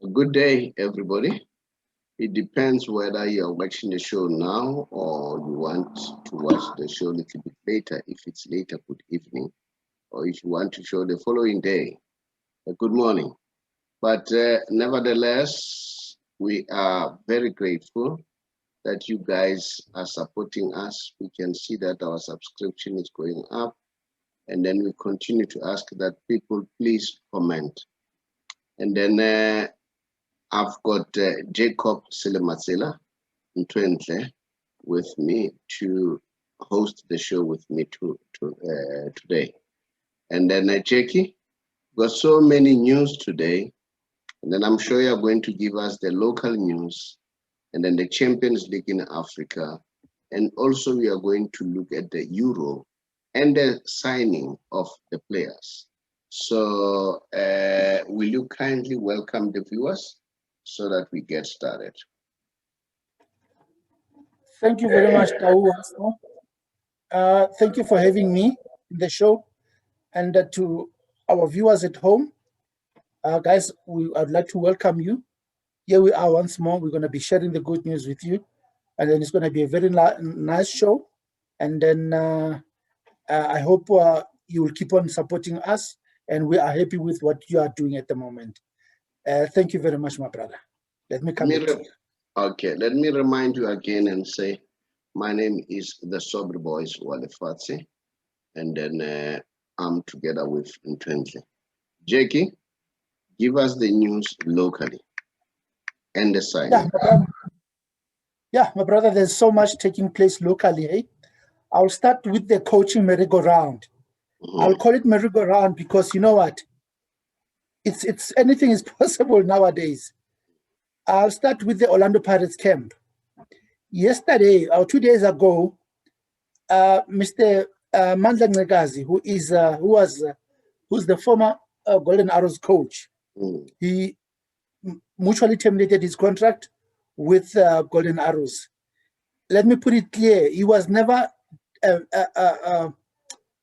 Good day, everybody. It depends whether you're watching the show now or you want to watch the show a little bit later. If it's later, good evening. Or if you want to show the following day, good morning. But nevertheless, we are very grateful that you guys are supporting us. We can see that our subscription is going up. And then we continue to ask that people please comment. And then I've got Jacob Selematsela Ntwentle with me to host the show with me today. And then Jackie, got so many news today. And then I'm sure you're going to give us the local news and then the Champions League in Africa. And also we are going to look at the Euro and the signing of the players. So will you kindly welcome the viewers so that we get started? Thank you very much, Tau. Thank you for having me in the show. And to our viewers at home, guys, I'd like to welcome you. Here we are once more. We're going to be sharing the good news with you. And then it's going to be a very nice show. And then I hope you will keep on supporting us. And we are happy with what you are doing at the moment. Thank you very much, my brother. Let me come back to you. Okay, let me remind you again and say, my name is the Sober Boys Wale Fatsi, and then I'm together with Ntwentle. Jackie, give us the news locally and the signing. My brother, there's so much taking place locally. Eh? I'll start with the coaching merry-go-round. I'll call it merry-go-round because you know what? It's anything is possible nowadays. I'll start with the Orlando Pirates camp. Yesterday, or 2 days ago, Mr. Mandla Ncekazi, who's the former Golden Arrows coach, he mutually terminated his contract with Golden Arrows. Let me put it clear: he was never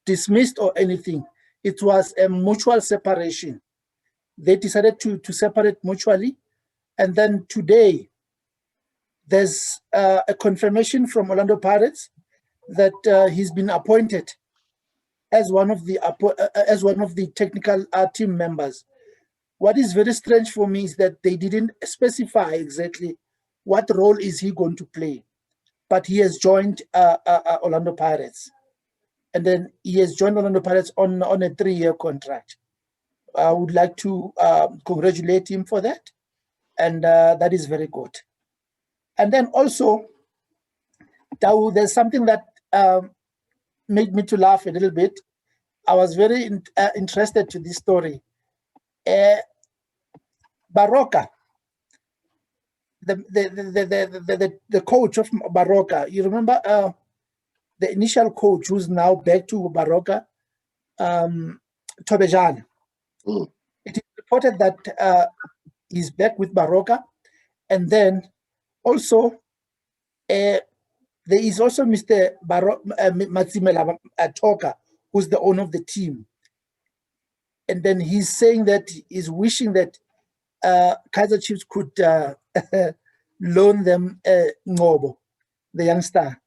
dismissed or anything. It was a mutual separation. They decided to separate mutually. And then today, there's a confirmation from Orlando Pirates that he's been appointed as one of the technical team members. What is very strange for me is that they didn't specify exactly what role is he going to play, but he has joined Orlando Pirates, and then he has joined Orlando Pirates on a 3-year contract. I would like to congratulate him for that. And that is very good. And then also, Tau, there's something that made me to laugh a little bit. I was very interested to this story. Baroka, the coach of Baroka, you remember the initial coach who's now back to Baroka, Tobejane. It is reported that he's back with Baroka, and then also there is also Mr. Matsimela Toka, who's the owner of the team, and then he's saying that he's wishing that Kaizer Chiefs could loan them Ngobo, the youngster,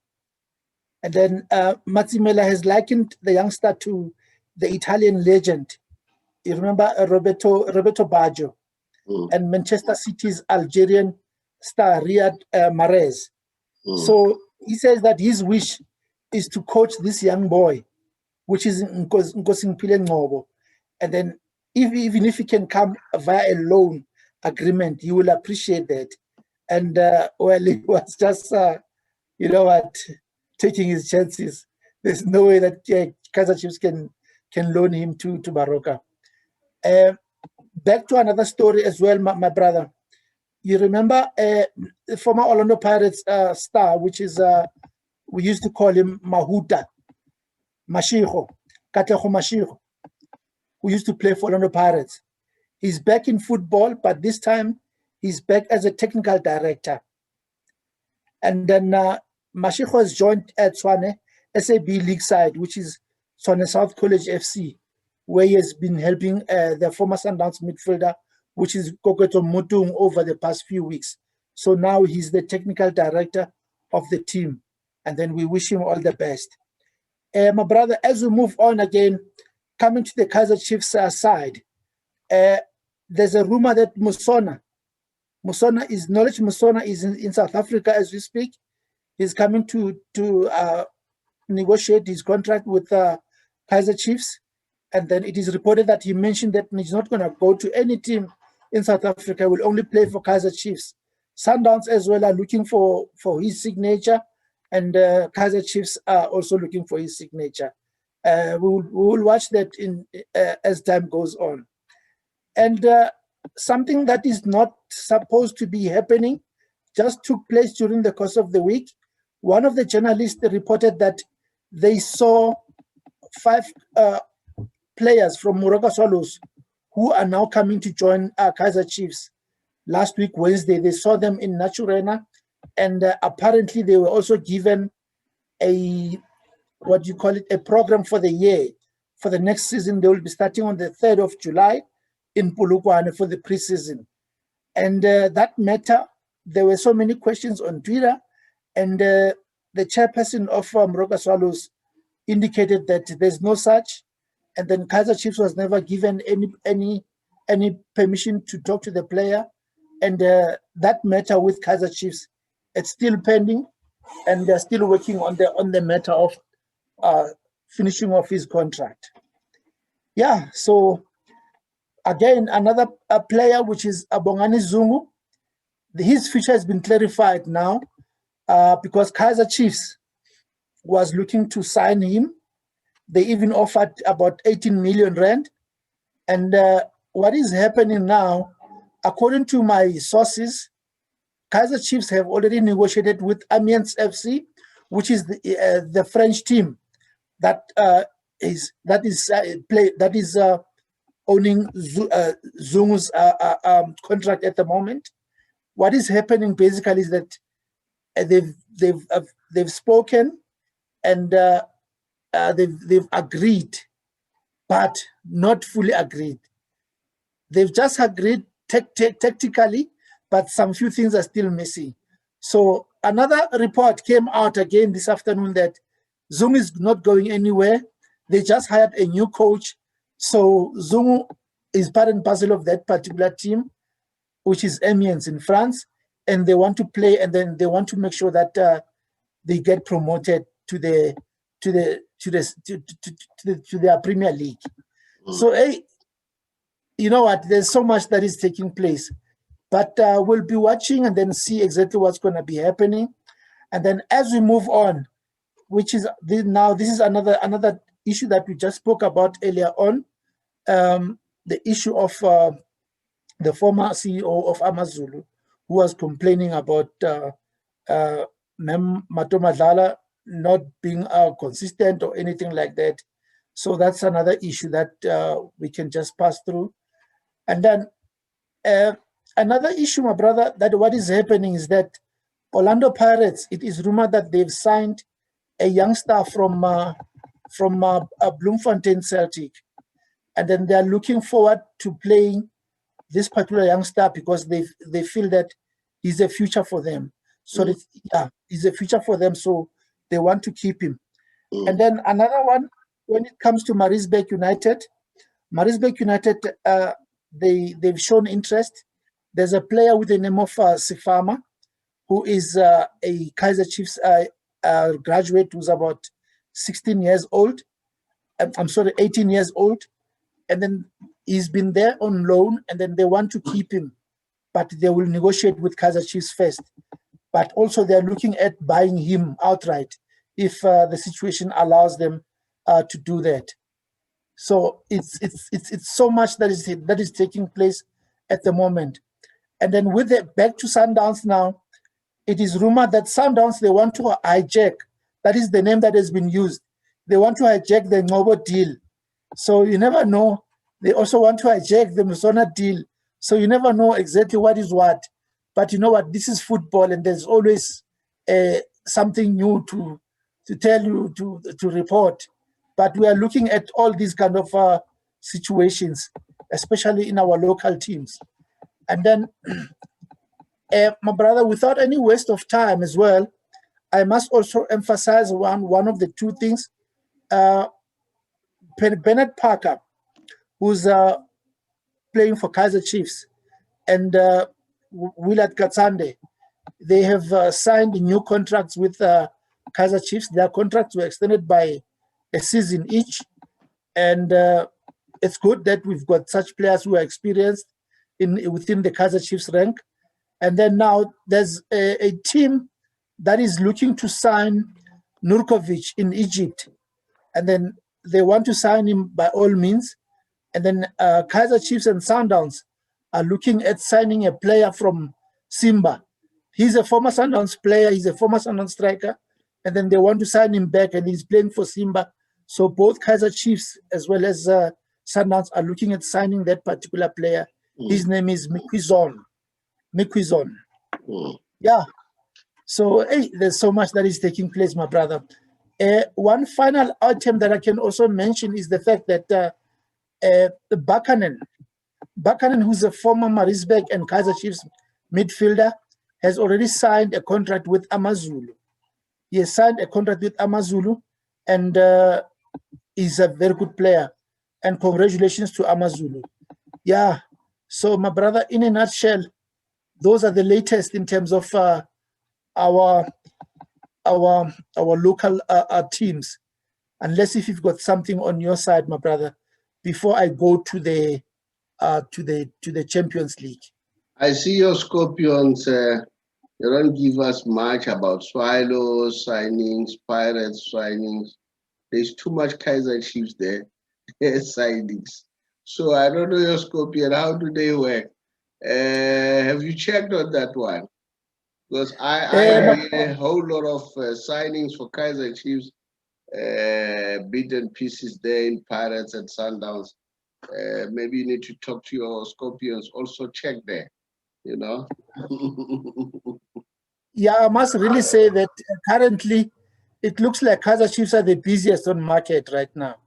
and then Matsimela has likened the youngster to the Italian legend. You remember Roberto Baggio. And Manchester City's Algerian star Riyad Mahrez. So he says that his wish is to coach this young boy, which is Nkosimpile Ngobo. And then even if he can come via a loan agreement, you will appreciate that. And well, he was just, you know what, taking his chances. There's no way that Kaizer Chiefs can loan him to Baroka. Back to another story as well, my brother. You remember the former Orlando Pirates star, which is, we used to call him Mahuta, Mashiko, Katlego Mashiko, who used to play for Orlando Pirates. He's back in football, but this time he's back as a technical director. And then Mashiko has joined at Tshwane SAB League side, which is Tshwane South College FC, where he has been helping the former Sundowns midfielder which is Koketo Mutung over the past few weeks. So now he's the technical director of the team. And then we wish him all the best. My brother, as we move on again, coming to the Kaizer Chiefs side, there's a rumor that Knowledge Musona is in South Africa as we speak. He's coming to negotiate his contract with Kaizer Chiefs. And then it is reported that he mentioned that he's not going to go to any team in South Africa, will only play for Kaizer Chiefs. Sundowns as well are looking for his signature, and Kaizer Chiefs are also looking for his signature. We will watch that as time goes on. And something that is not supposed to be happening just took place during the course of the week. One of the journalists reported that they saw 5 players from Moroka Swallows who are now coming to join Kaizer Chiefs. Last week, Wednesday, they saw them in Naturena, and apparently they were also given a program for the year. For the next season, they will be starting on the 3rd of July in Polokwane for the preseason. And that matter, there were so many questions on Twitter, and the chairperson of Moroka Swallows indicated that there's no such, and then Kaizer Chiefs was never given any permission to talk to the player, and that matter with Kaizer Chiefs, it's still pending, and they're still working on the matter of finishing off his contract. Yeah, so again, another player, which is Bongani Zungu, his future has been clarified now because Kaizer Chiefs was looking to sign him. They even offered about 18 million rand. And what is happening now, according to my sources, Kaizer Chiefs have already negotiated with Amiens FC, which is the French team that is owning Zungu's contract at the moment. What is happening basically is that they've spoken, and they've agreed, but not fully agreed. They've just agreed tactically, but some few things are still missing. So another report came out again this afternoon that Zungu is not going anywhere. They just hired a new coach. So Zungu is part and parcel of that particular team, which is Amiens in France, and they want to play, and then they want to make sure that they get promoted to their Premier League. So, hey, you know what? There's so much that is taking place, but we'll be watching and then see exactly what's going to be happening. And then as we move on, which is this is another issue that we just spoke about earlier on, the issue of the former CEO of Amazulu, who was complaining about Mem Matomadlala not being consistent or anything like that. So that's another issue that we can just pass through. And then another issue, my brother, that what is happening is that Orlando Pirates, it is rumored that they've signed a youngster from Bloemfontein Celtic. And then they're looking forward to playing this particular youngster because they feel that he's a future for them. So he's a future for them. So they want to keep him. And then another one, when it comes to Maritzburg United, they've shown interest. There's a player with the name of Sifama, who is a Kaizer Chiefs graduate who's about 16 years old. 18 years old. And then he's been there on loan, and then they want to keep him, but they will negotiate with Kaizer Chiefs first. But also they're looking at buying him outright if the situation allows them to do that. So it's so much that is taking place at the moment. And then with the back to Sundowns now, it is rumored that Sundowns, they want to hijack. That is the name that has been used. They want to hijack the Ngobo deal. So you never know. They also want to hijack the Musona deal. So you never know exactly what is what. But you know what? This is football, and there's always something new to tell you, to report. But we are looking at all these kind of situations, especially in our local teams. And then, my brother, without any waste of time as well, I must also emphasize one of the two things. Bernard Parker, who's playing for Kaizer Chiefs, and Willard Katsande, they have signed new contracts with Kaizer Chiefs. Their contracts were extended by a season each, and it's good that we've got such players who are experienced within the Kaizer Chiefs rank. And then now there's a team that is looking to sign Nurkovic in Egypt, and then they want to sign him by all means. And then Kaizer Chiefs and Sundowns are looking at signing a player from Simba. He's a former Sundowns player, he's a former Sundowns striker, and then they want to sign him back, and he's playing for Simba. So both Kaizer Chiefs as well as Sundowns are looking at signing that particular player. His name is Miquizon. Yeah. So hey, there's so much that is taking place, my brother. One final item that I can also mention is the fact that Buchanan, who's a former Maritzburg and Kaizer Chiefs midfielder, has already signed a contract with Amazulu. He has signed a contract with Amazulu, and he's a very good player. And congratulations to Amazulu. Yeah. So, my brother, in a nutshell, those are the latest in terms of our local teams. Unless if you've got something on your side, my brother, before I go to the Champions League. I see your Scorpions. They don't give us much about Swallows signings, Pirates signings. There's too much Kaizer Chiefs there. Signings. So I don't know your Scorpion. How do they work? Have you checked on that one? Because I have a whole lot of signings for Kaizer Chiefs, bits and pieces there in Pirates and Sundowns. Maybe you need to talk to your Scorpions. Also check there, you know. Yeah, I must really say that currently it looks like Kaizer Chiefs are the busiest on market right now.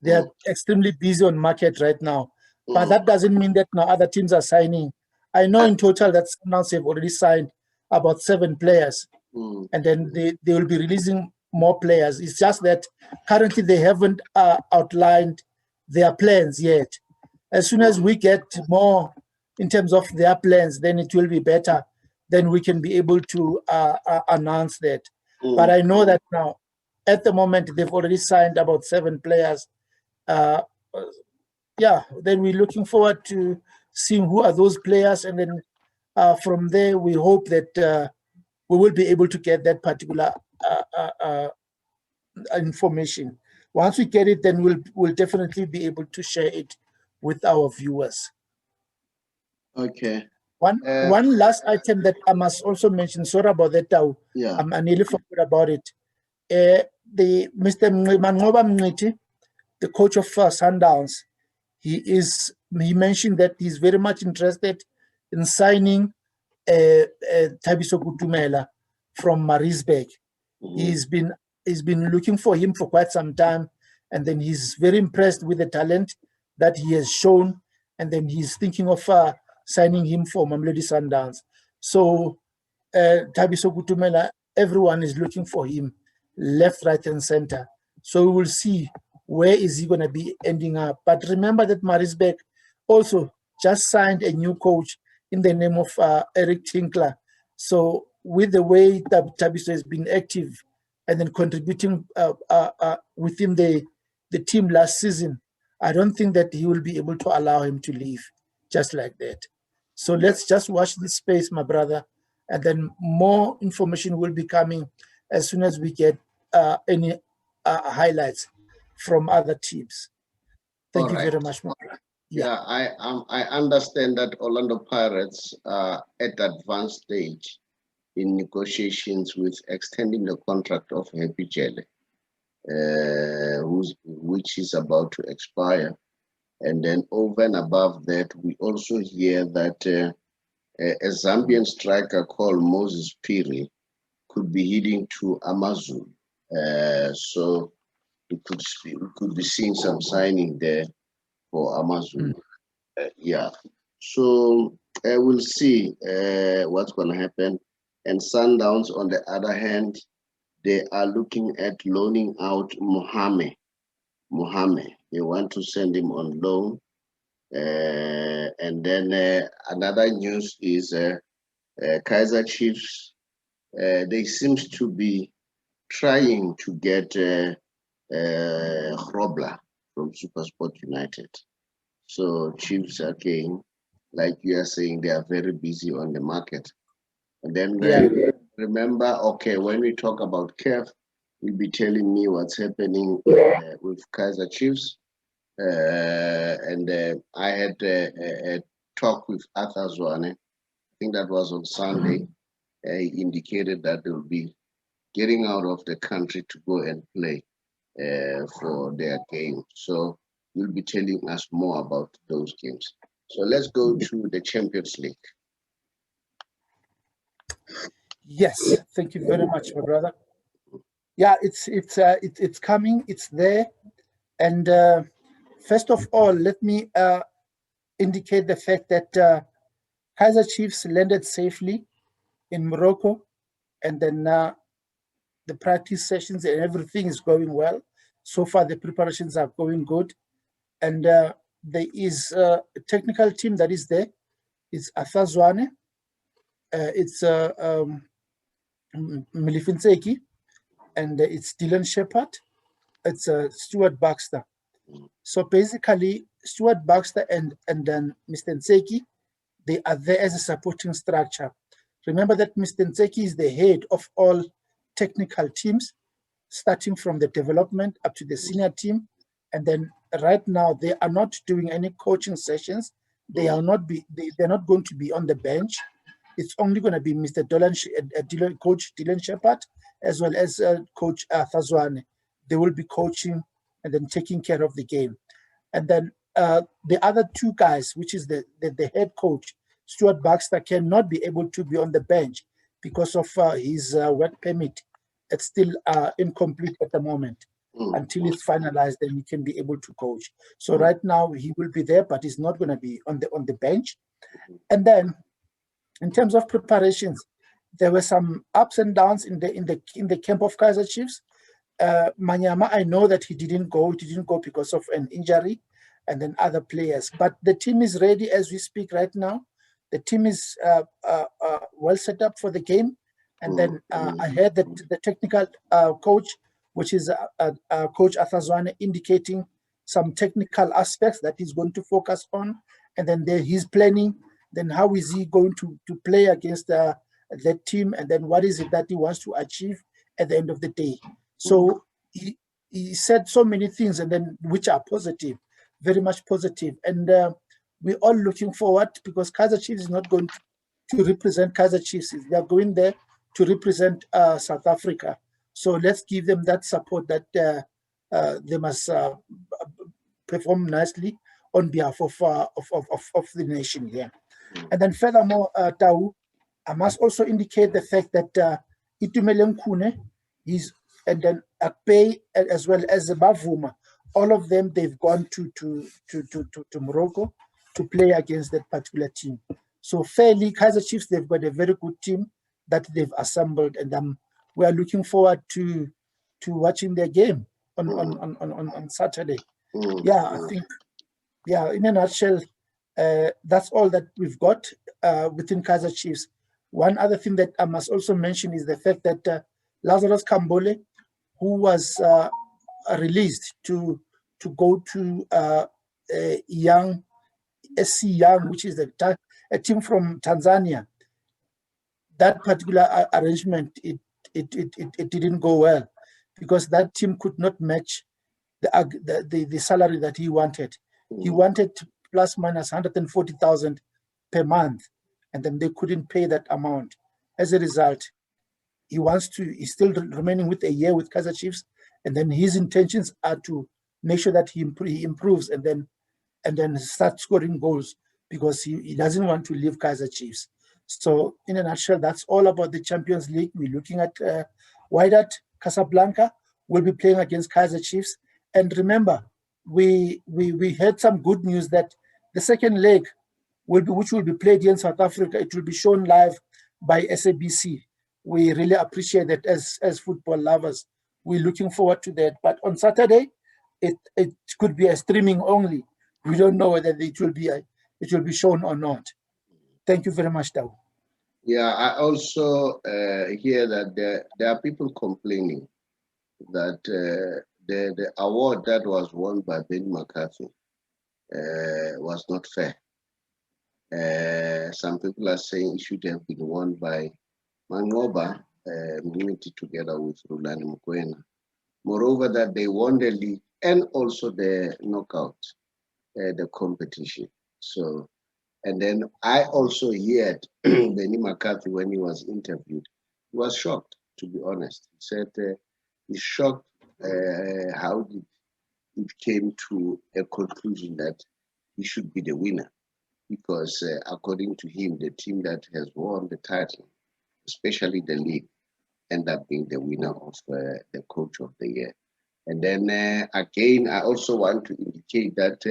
They are extremely busy on market right now. But that doesn't mean that now other teams are signing. I know in total that Sundowns have already signed about 7 players. And then they will be releasing more players. It's just that currently they haven't outlined their plans yet. As soon as we get more in terms of their plans, then it will be better. Then we can be able to announce that. But I know that now, at the moment, they've already signed about 7 players. Yeah, then we're looking forward to seeing who are those players. And then from there, we hope that we will be able to get that particular information. Once we get it, then we'll definitely be able to share it with our viewers. Okay. One last item that I must also mention. Sorry about that, Tau. Yeah. I nearly forgot about it. The Mr. Mangoba Mngiti, the coach of Sundowns, he mentioned that he's very much interested in signing Thabiso Kutumela from Maritzburg. He's been looking for him for quite some time, and then he's very impressed with the talent that he has shown, and then he's thinking of signing him for Mamelodi Sundowns. So Thabiso Kutumela, everyone is looking for him, left, right, and center. So we will see where is he going to be ending up. But remember that Maritzburg also just signed a new coach in the name of Eric Tinkler. So with the way that Thabiso has been active and then contributing within the team last season, I don't think that he will be able to allow him to leave just like that. So let's just watch this space, my brother, and then more information will be coming as soon as we get any highlights from other teams. Thank you very much, my brother. Yeah, I understand that Orlando Pirates are at advanced stage in negotiations with extending the contract of Happy Jelly, which is about to expire. And then over and above that, we also hear that a Zambian striker called Moses Phiri could be heading to Amazulu. So we could be seeing some signing there for Amazulu. Yeah. So we'll see what's going to happen. And Sundowns, on the other hand, they are looking at loaning out Mohamed. They want to send him on loan. And then another news is Kaizer Chiefs. They seem to be trying to get Grobler from SuperSport United. So Chiefs again, like you are saying, they are very busy on the market. And then remember, okay, when we talk about CAF, you'll be telling me what's happening with Kaizer Chiefs. And I had a talk with Arthur Zwane. I think that was on Sunday. He indicated that they will be getting out of the country to go and play for their game. So you'll be telling us more about those games. So let's go to the Champions League. Yes, thank you very much, my brother. Yeah, it's coming. It's there. And first of all, let me indicate the fact that Kaizer Chiefs landed safely in Morocco, and then the practice sessions and everything is going well. So far, the preparations are going good. And there is a technical team that is there. It's Arthur Zwane. It's Milifinseki, and it's Dylan Shepard. It's Stuart Baxter. So basically, Stuart Baxter and then Mr. Nseki, they are there as a supporting structure. Remember that Mr. Nseki is the head of all technical teams, starting from the development up to the senior team. And then right now, they are not doing any coaching sessions. They're not going to be on the bench. It's only going to be Mr. Coach Dylan Shepard, as well as Coach Arthur Zwane. They will be coaching and then taking care of the game. And then the other two guys, which is the head coach, Stuart Baxter, cannot be able to be on the bench because of his work permit. It's still incomplete at the moment. Until it's finalized, then he can be able to coach. So right now he will be there, but he's not going to be on the bench. And then, in terms of preparations, there were some ups and downs in the camp of Kaizer Chiefs. Manyama, I know that he didn't go because of an injury, and then other players. But the team is ready as we speak right now. The team is well set up for the game. And then I heard that the technical coach, which is Coach Arthur Zwane, indicating some technical aspects that he's going to focus on. And then he's planning, then how is he going to play against that team, and then what is it that he wants to achieve at the end of the day. So he said so many things, and then which are positive, very much positive. And we're all looking forward, because Kaizer Chiefs is not going to represent Kaizer Chiefs. They're going there to represent South Africa. So let's give them that support that they must perform nicely on behalf of the nation here. And then furthermore, Tau, I must also indicate the fact that Itumeleng Khune, and then Akpay, as well as Bavuma, all of them, they've gone to Morocco to play against that particular team. So fairly, Kaizer Chiefs, they've got a very good team that they've assembled, and we are looking forward to watching their game on Saturday. Yeah, I think, in a nutshell, that's all that we've got within Kaizer Chiefs. One other thing that I must also mention is the fact that Lazarus Kambole, who was released to go to Young SC Young, which is a team from Tanzania. That particular arrangement, it didn't go well, because that team could not match the salary that he wanted. He wanted plus minus 140,000 per month, and then they couldn't pay that amount. As a result, he's still remaining with a year with Kaizer Chiefs, and then his intentions are to make sure that he improves and then start scoring goals, because he doesn't want to leave Kaizer Chiefs. So in a nutshell, that's all about the Champions League. We're looking at Wydad Casablanca will be playing against Kaizer Chiefs. And remember, we had some good news that the second leg which will be played here in South Africa. It will be shown live by SABC. We really appreciate that as football lovers. We're looking forward to that. But on Saturday, it could be a streaming only. We don't know whether it will be shown or not. Thank you very much, Tau. Yeah, I also hear that there are people complaining that the award that was won by Benny McCarthy was not fair. Some people are saying it should have been won by Mangoba, Unity together with Rulani Mukwena. Moreover, that they won the league and also the knockout, the competition. So, and then I also heard Benny McCarthy, when he was interviewed, he was shocked, to be honest. He said he's shocked how it came to a conclusion that he should be the winner, because according to him, the team that has won the title, especially the league, end up being the winner of the coach of the year. And then again, I also want to indicate that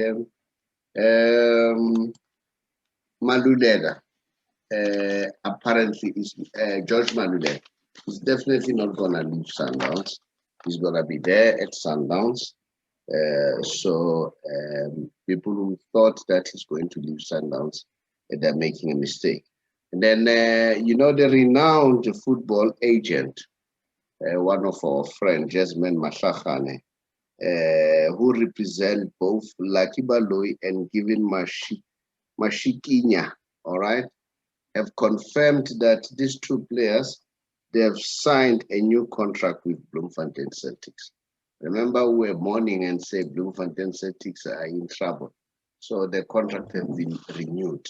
Maluleka apparently is George Maluleka is definitely not gonna leave Sundowns. He's gonna be there at Sundowns. So people who thought that he's going to leave Sundowns, they're making a mistake. And then you know, the renowned football agent, one of our friends, Jasmine Mahlachane, who represent both Lucky Baloyi and Given Mashikinya, all right, have confirmed that these two players, they have signed a new contract with Bloemfontein Celtics. Remember, we were mourning and said Bloemfontein Celtics are in trouble. So the contract has been renewed,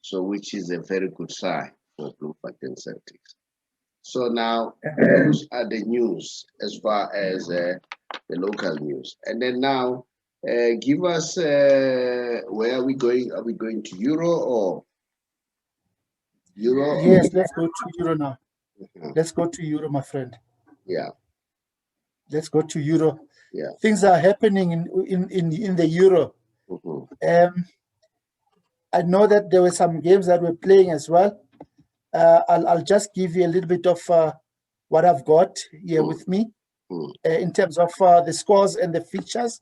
so which is a very good sign for Bloemfontein Celtics. So now, those are the news as far as the local news. And then now, give us, where are we going? Are we going to Euro or? Euro? Yes, let's go to Euro now. Let's go to Euro, my friend. Yeah. Let's go to Euro. Yeah. Things are happening in the Euro. I know that there were some games that we're playing as well. I'll just give you a little bit of what I've got here with me in terms of the scores and the fixtures.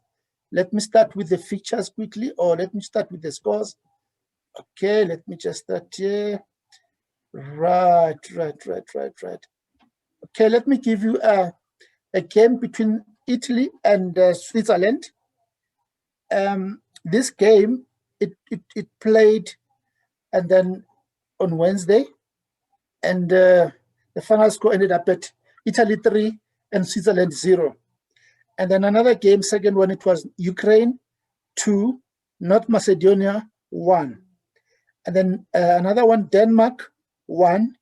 Let me start with the fixtures quickly, or let me start with the scores. Okay, let me just start here. Right. Okay, let me give you a game between Italy and Switzerland. This game, it played, and then on Wednesday, and the final score ended up at Italy 3 and Switzerland 0. And then another game, second one, it was Ukraine 2, North Macedonia 1. And then another one, Denmark 1,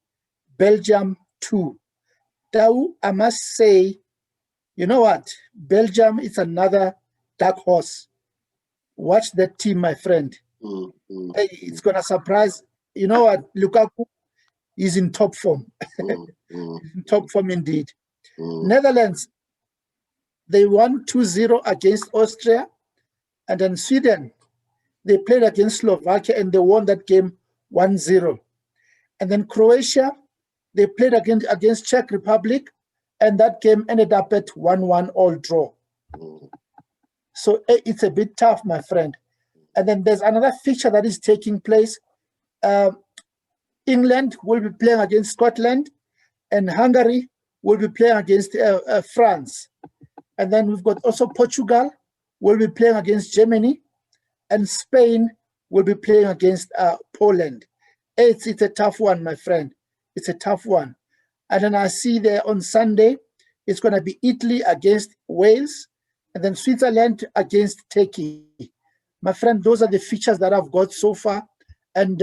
Belgium 2. Now, I must say, you know what? Belgium is another dark horse. Watch that team, my friend. Hey, it's going to surprise. You know what? Lukaku is in top form. In top form indeed. Netherlands, they won 2-0 against Austria. And then Sweden, they played against Slovakia and they won that game 1-0. And then Croatia, they played against Czech Republic, and that game ended up at 1-1 all draw. So it's a bit tough, my friend. And then there's another fixture that is taking place. England will be playing against Scotland, and Hungary will be playing against France. And then we've got also Portugal will be playing against Germany, and Spain will be playing against Poland. It's a tough one, my friend. It's a tough one. And then I see there on Sunday, it's going to be Italy against Wales, and then Switzerland against Turkey. My friend, those are the features that I've got so far. And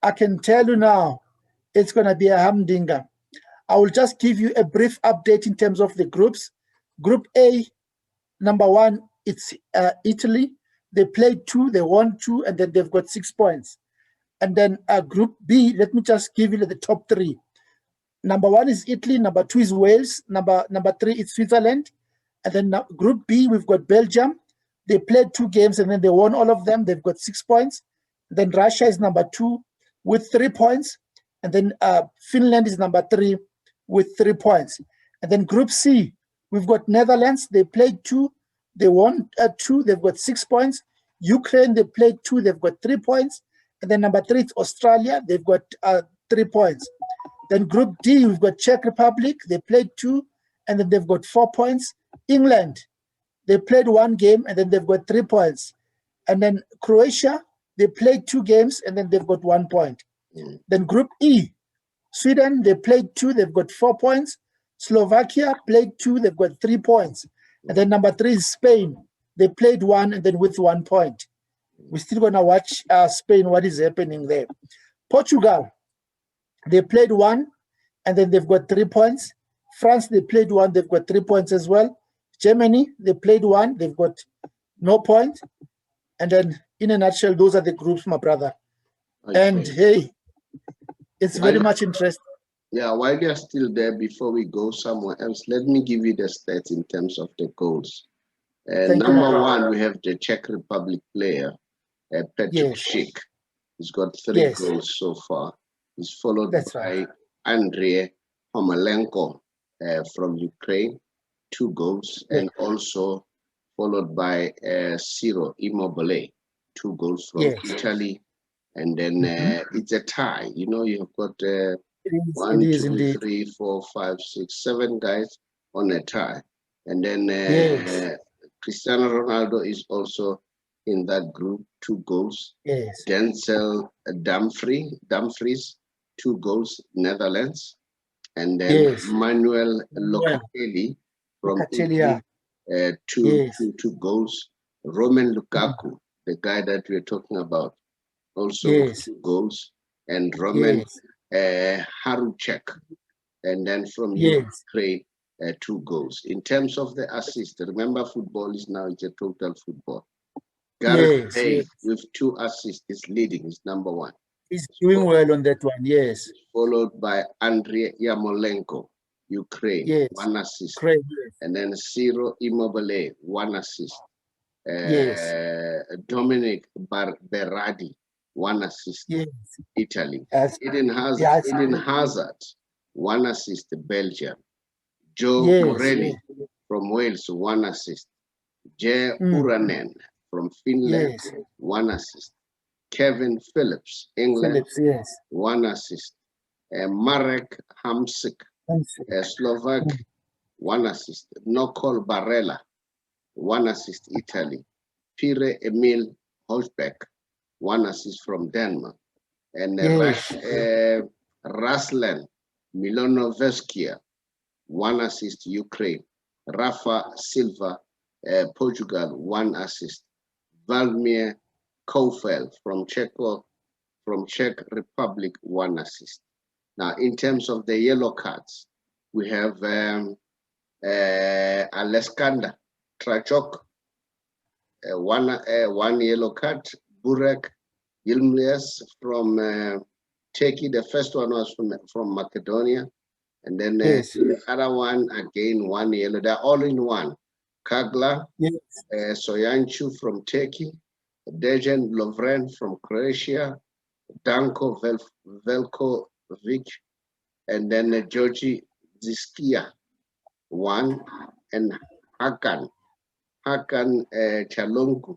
I can tell you now, it's going to be a humdinger. I will just give you a brief update in terms of the groups. Group A, number 1, it's Italy. They played 2, they won 2, and then they've got 6 points. And then Group B, let me just give you the top 3. Number 1 is Italy, number 2 is Wales, number 3 is Switzerland. And then Group B, we've got Belgium. They played 2 games and then they won all of them. They've got 6 points. Then Russia is number 2 with 3 points. And then Finland is number 3 with 3 points. And then Group C, we've got Netherlands. They played 2. They won 2. They've got 6 points. Ukraine, they played 2. They've got 3 points. And then number 3 is Australia. They've got 3 points. Then Group D, we've got Czech Republic. They played 2. And then they've got 4 points. England, they played 1 game. And then they've got 3 points. And then Croatia, they played 2 games. And then they've got 1 point. Then Group E, Sweden, they played 2, they've got 4 points. Slovakia played 2, they've got 3 points. And then number 3 is Spain. They played 1 and then with 1 point. We're still going to watch Spain, what is happening there. Portugal, they played 1 and then they've got 3 points. France, they played 1, they've got 3 points as well. Germany, they played 1, they've got no point. And then in a nutshell, those are the groups, my brother. Okay. And hey, it's very much interesting. Yeah, while you're still there, before we go somewhere else, let me give you the stats in terms of the goals. Number 1, we have the Czech Republic player, Petr Schick. He's got 3 goals so far. He's followed by Andrei Homelenko from Ukraine, 2 goals, and also followed by Ciro Immobile, 2 goals from Italy. And then it's a tie. You know, you've got 1, 2, 3, 4, 5, 6, 7 guys on a tie. And then Cristiano Ronaldo is also in that group, 2 goals. Denzel Dumfries, 2 goals, Netherlands. And then Manuel Locatelli from Italy, 2 goals. Roman Lukaku, the guy that we're talking about, also 2 goals, and Roman Haruchek, and then from Ukraine, 2 goals. In terms of the assist, remember football is now it's a total football. Gareth Bale with 2 assists is leading, is number 1. He's doing well on that one, Followed by Andrei Yarmolenko, Ukraine, 1 assist. And then Ciro Immobile, 1 assist. Dominic Berardi, 1 assist, Italy. Eden Hazard, 1 assist, Belgium. Joe Morelli from Wales, 1 assist. Jay Uranen from Finland, 1 assist. Kevin Phillips, England, 1 assist. Marek Hamsik, Slovak, 1 assist. Nokol Barella, 1 assist, Italy. Pierre Emil Hojbjerg, 1 assist from Denmark. And Ruslan Milonovskia, 1 assist, Ukraine. Rafa Silva, Portugal, 1 assist. Vladimir Kofel from Czech Republic, 1 assist. Now, in terms of the yellow cards, we have Alexander Trachok, 1 yellow card. Burak Yilmaz from Turkey. The first one was from Macedonia. And then the other one, again, 1 yellow. They're all in 1. Kagla Soyanchu from Turkey. Dejan Lovren from Croatia. Danko Velkovic. And then Georgi Ziskia, 1. And Hakan Chalonku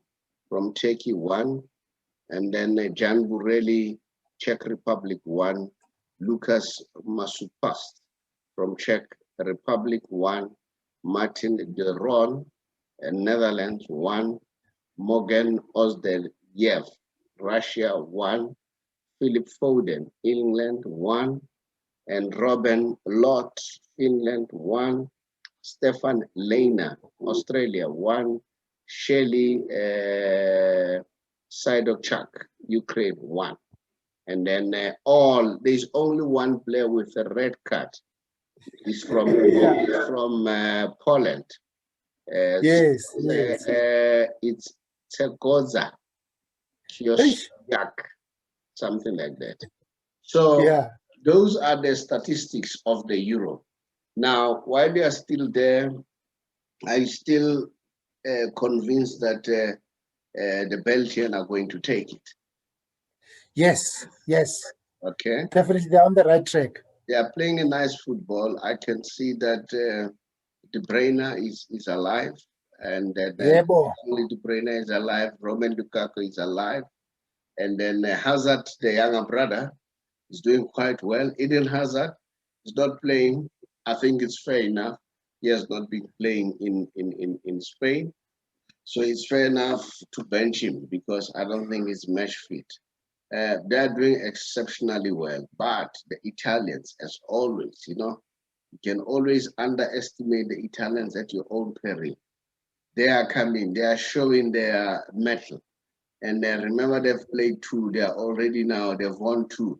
from Turkey, 1. And then Jan Bureli, Czech Republic, 1. Lucas Masupas from Czech Republic, 1. Martin de Roon, Netherlands, 1. Morgan Ozdelyev, Russia, 1. Philip Foden, England, 1. And Robin Lott, Finland, 1. Stefan Leina, Australia, 1. Shelly Sidokchak, Ukraine, 1. And then there's only 1 player with a red card. He's from Poland. It's Tegoza Kioszak, something like that. So those are the statistics of the Euro. Now, while they are still there, I'm still convinced that the Belgians are going to take it. Yes, yes, Okay, definitely they're on the right track. they are playing a nice football. I can see that De Bruyne is alive, and then Yeah, boy. only De Bruyne is alive. Roman Lukaku is alive, and then Hazard, the younger brother, is doing quite well. Eden Hazard is not playing. I think it's fair enough. He has not been playing in Spain. So it's fair enough to bench him because I don't think he's match fit. They're doing exceptionally well, but the Italians, as always, you can always underestimate the Italians at your own peril. They are coming, they are showing their mettle. And remember, they've played two, they are already now, they've won two.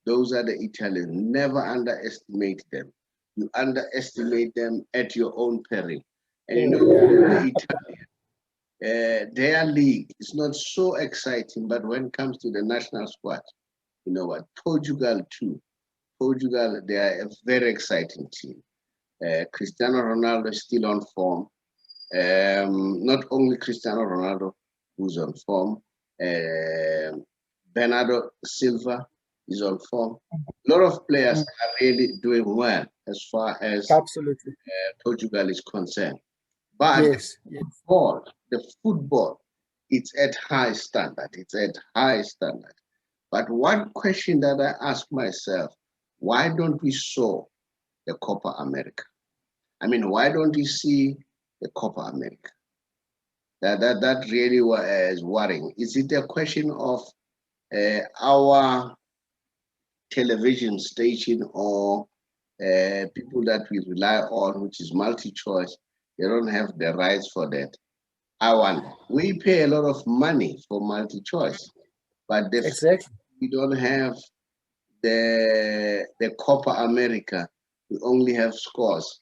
Those are the Italians. Never underestimate them. You underestimate them at your own peril. And you know, the Italians, their league is not so exciting, but when it comes to the national squad, you know what? Portugal too. Portugal, they are a very exciting team. Cristiano Ronaldo is still on form. Not only Cristiano Ronaldo, who's on form, Bernardo Silva is on form. A lot of players are really doing well as far as Absolutely. Portugal is concerned. But Yes, yes. the football, it's at high standard. It's at high standard. But one question that I ask myself, why don't we saw the Copa America? I mean, why don't we see the Copa America? That really is worrying. Is it a question of our television station or people that we rely on, which is multi-choice? They don't have the rights for that. I wonder. We pay a lot of money for multi-choice, but Exactly. we don't have the Copa America. We only have scores.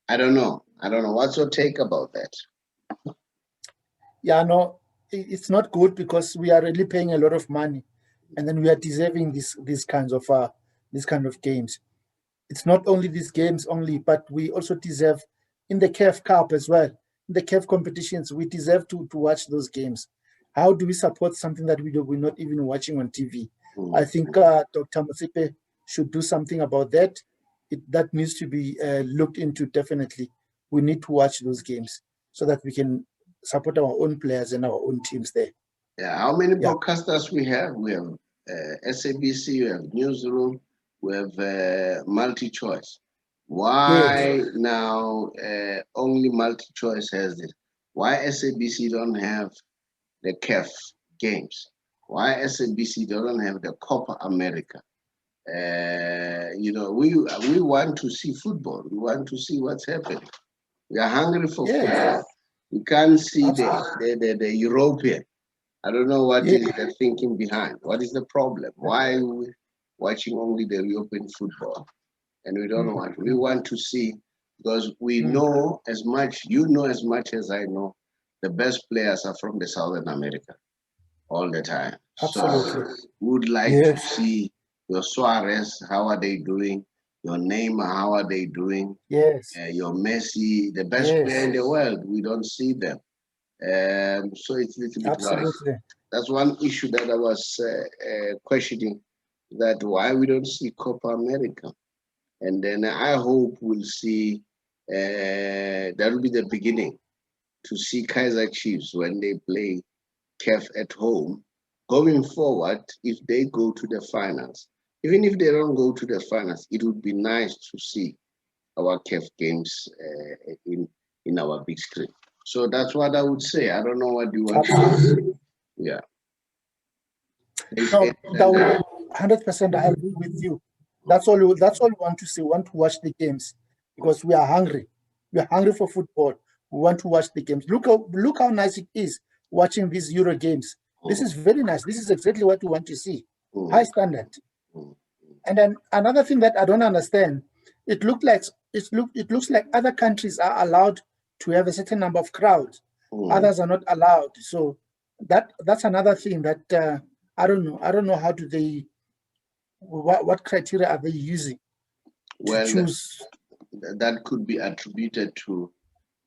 I don't know. What's your take about that? Yeah, no, it's not good because we are really paying a lot of money, and then we are deserving these kind of games. It's not only these games only, but we also deserve in the CAF Cup as well. In the CAF competitions, we deserve to watch those games. How do we support something that we're not even watching on TV? I think Dr. Motsepe should do something about that. That needs to be looked into definitely. We need to watch those games so that we can support our own players and our own teams there. Yeah, how many Yeah. broadcasters we have? We have SABC, we have Newsroom, we have multi-choice. Why now only multi-choice has it? Why SABC don't have the CAF games? Why SABC don't have the Copa America? We want to see football. We want to see what's happening. We are hungry for football. We can't see the European. I don't know what is the thinking behind. What is the problem? Why are we watching only the European football? And we don't want. We want to see because we know as much. You know as much as I know. The best players are from the Southern America all the time. Absolutely. So we would like to see your Suarez. How are they doing? Your Neymar. How are they doing? Yes. Your Messi, the best player in the world. We don't see them. So it's a little bit worrying. That's one issue that I was questioning, that why we don't see Copa America. And then I hope we'll see, that will be the beginning to see Kaiser Chiefs when they play CAF at home. Going forward, if they go to the finals, even if they don't go to the finals, it would be nice to see our CAF games in our big screen. So that's what I would say. I don't know what you want to say. Yeah. No, 100%. I agree with you. That's all. That's all we want to see. We want to watch the games because we are hungry. We are hungry for football. We want to watch the games. Look how nice it is watching these Euro games. This is very nice. This is exactly what we want to see. High standard. And then another thing that I don't understand, it looks like other countries are allowed to have a certain number of crowds. Others are not allowed. So that's another thing that I don't know. I don't know how do they, what criteria are they using to choose? That could be attributed to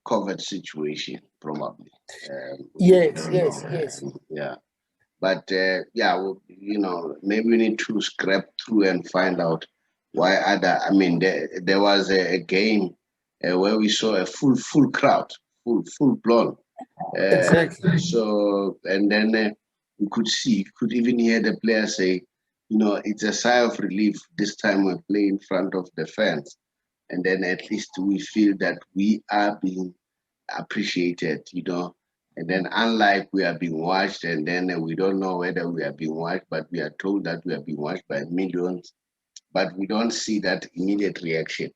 COVID situation, probably. Yes. Yeah. But maybe we need to scrap through and find out why other. I mean, there was a game where we saw a full crowd, full blown. Exactly. So and then you could even hear the players say, it's a sigh of relief this time we play in front of the fans, and then at least we feel that we are being appreciated, and then unlike we are being watched, and then we don't know whether we are being watched, but we are told that we are being watched by millions, but we don't see that immediate reaction,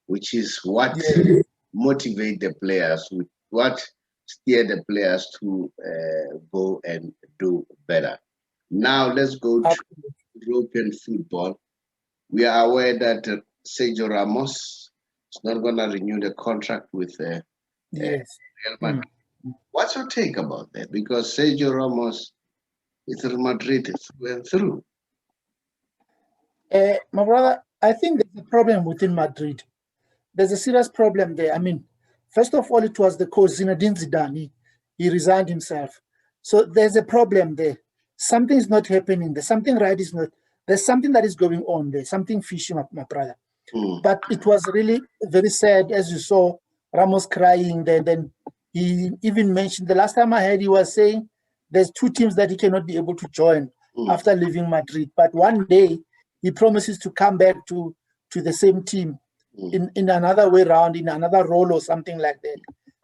which is what motivate the players, what steer the players to go and do better. Now let's go to European football. We are aware that Sergio Ramos is not going to renew the contract with Real Madrid. What's your take about that? Because Sergio Ramos is Real Madrid through and through. My brother, I think there's a problem within Madrid. There's a serious problem there. I mean, first of all, it was the coach Zinedine Zidane. He resigned himself. So there's a problem there. Something's not happening. There's something right is not. There's something that is going on there. Something fishy, my brother. But it was really very sad, as you saw Ramos crying. Then he even mentioned the last time I heard, he was saying there's 2 teams that he cannot be able to join after leaving Madrid. But one day he promises to come back to the same team in another way around, in another role or something like that.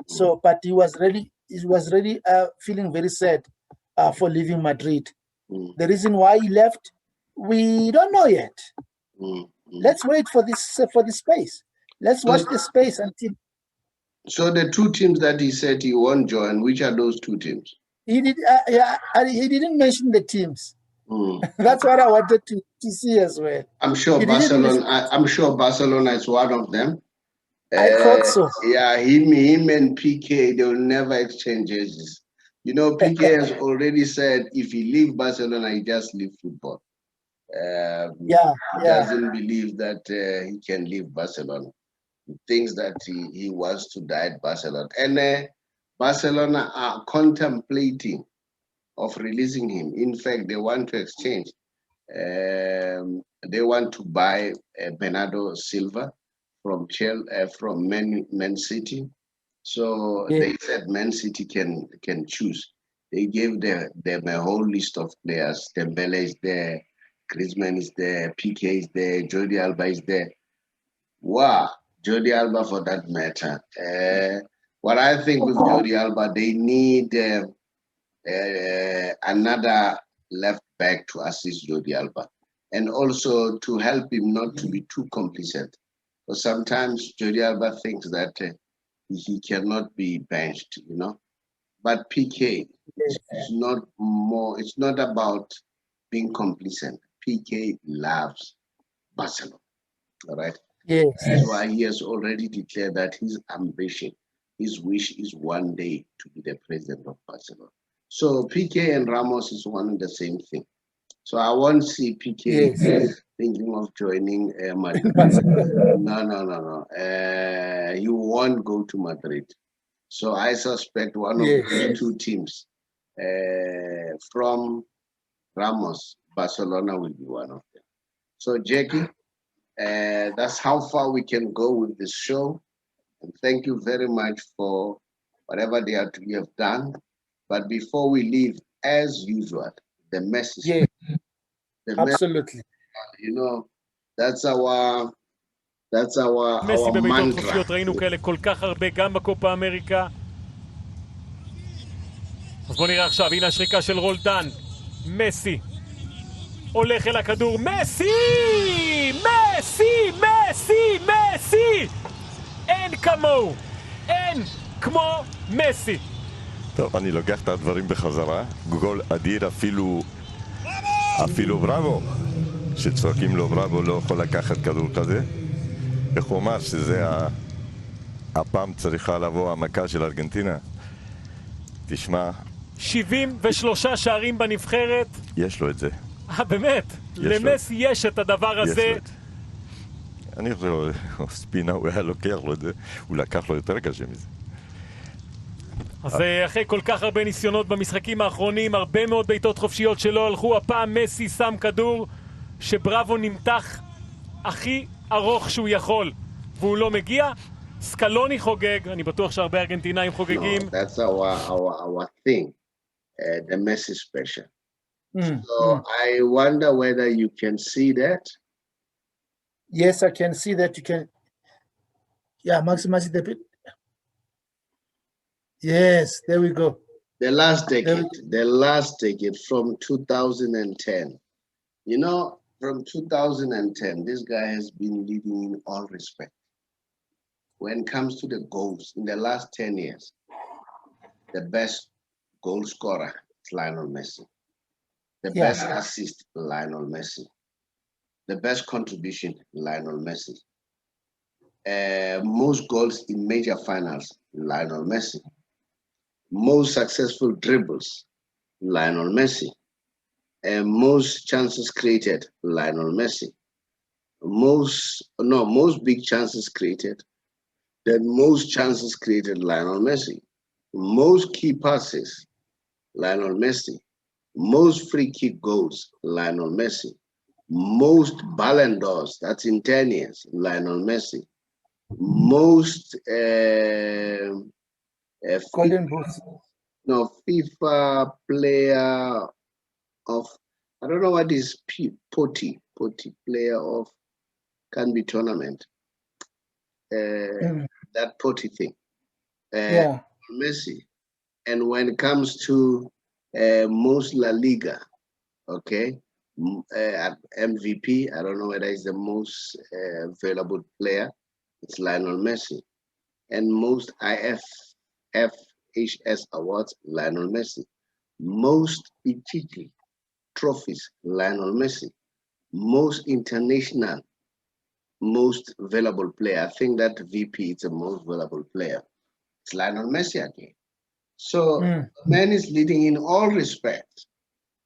So, but he was really feeling very sad for leaving Madrid. The reason why he left, we don't know yet. Let's wait for this space. Let's watch the space until. So the 2 teams that he said he won't join, which are those 2 teams? He did. He didn't mention the teams. That's what I wanted to see as well. I'm sure Barcelona is one of them. I thought so. Yeah, him and PK, they will never exchange jerseys. PK has already said if he leaves Barcelona, he just leave football. He doesn't believe that he can leave Barcelona. He thinks that he wants to die at Barcelona. And Barcelona are contemplating of releasing him. In fact, they want to exchange. They want to buy Bernardo Silva from Man City. So they said Man City can choose. They gave them a whole list of players. Dembele is there, Griezmann is there, PK is there, Jordi Alba is there. Wow, Jordi Alba for that matter. What I think with Jordi Alba, they need another left back to assist Jordi Alba, and also to help him not to be too complacent. Because sometimes Jordi Alba thinks that he cannot be benched, But PK is not more. It's not about being complacent. PK loves Barcelona. All right. Yes. That's why he has already declared that his ambition, his wish is one day to be the president of Barcelona. So PK and Ramos is one and the same thing. So I won't see PK thinking of joining Madrid. No. He won't go to Madrid. So I suspect one of the 2 teams from Ramos, Barcelona will be one of them. So Jackie, that's how far we can go with this show. And thank you very much for whatever you have done. But before we leave, as usual, the message. Absolutely. That's our mantra. ראינו כאלה כל כך הרבה גם בקופה אמריקה. אז בוא נראה עכשיו, הנה השריקה של רולדן. מסי הולך אל הכדור. מסי! אין כמוהו. אין כמו מסי. טוב, אני לוקח את הדברים בחזרה. גול אדיר, אפילו בראבו. שצועקים לו בראבו לא יכול לקחת כדור כזה. איך הוא אמר שזה הפעם צריכה לבוא המכה של ארגנטינה. תשמע. 73 שערים בנבחרת. יש לו את זה. באמת? למסי יש את הדבר הזה. יש לו את זה. אני חושב, ספינה הוא היה לוקח לו את זה, הוא לקח לו יותר קשה מזה. אז אחרי כל כך הרבה ניסיונות במשחקים האחרונים, הרבה מאוד בעיטות חופשיות שלא הלכו, הפעם מסי שם כדור שבראבו נמתח הכי ארוך שהוא יכול, והוא לא מגיע. סקלוני חוגג, אני בטוח שהרבה ארגנטינאים חוגגים. No, that's our thing, the Messi special. So I wonder whether you can see that. Yes, I can see that. You can. Yeah, maximize it a bit. Yes, there we go. The last decade from 2010. You know, from 2010, this guy has been leading in all respect. When it comes to the goals, in the last 10 years, the best goal scorer is Lionel Messi. The best assist, Lionel Messi. The best contribution, Lionel Messi. Most goals in major finals, Lionel Messi. Most successful dribbles, Lionel Messi. Most chances created, Lionel Messi. Most big chances created. Then most chances created, Lionel Messi. Most key passes, Lionel Messi. Most free kick goals, Lionel Messi. Most Ballon d'Ors, that's in 10 years, Lionel Messi. Most Golden Boots. No, FIFA player of, I don't know what is Poti player of, can be tournament. That Poti thing. Messi. And when it comes to most La Liga, okay, MVP, I don't know whether it's the most valuable player, it's Lionel Messi. And most IFFHS awards, Lionel Messi. Most Pichichi trophies, Lionel Messi. Most international, most valuable player. I think that VP is the most valuable player. It's Lionel Messi again. So man is leading in all respects.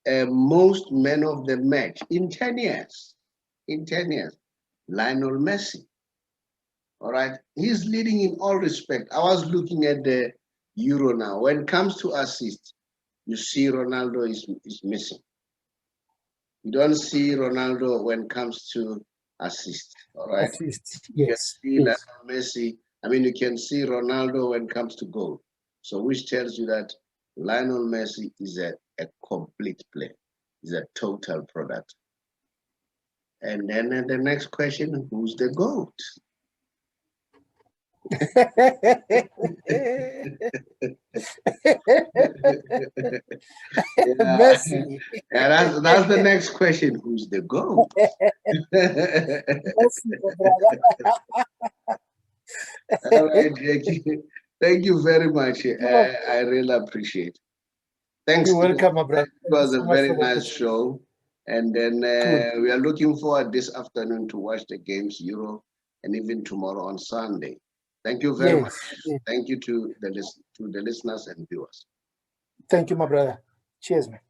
Most men of the match in 10 years. In 10 years, Lionel Messi. All right, he's leading in all respect. I was looking at the Euro now. When it comes to assists, you see Ronaldo is missing. You don't see Ronaldo when it comes to assists. All right, Assist. you Yes. can see Lionel Messi. I mean, you can see Ronaldo when it comes to goal. So which tells you that Lionel Messi is a complete player. He's a total product. And then the next question, who's the GOAT? Messi. Yeah, that's the next question. Who's the GOAT? Messi, brother. All right, Jackie. Thank you very much. I really appreciate it. Thanks. You're welcome, my brother. It was a very nice show. And then we are looking forward this afternoon to watch the games, Euro, and even tomorrow on Sunday. Thank you very much. Thank you to the listeners and viewers. Thank you, my brother. Cheers, man.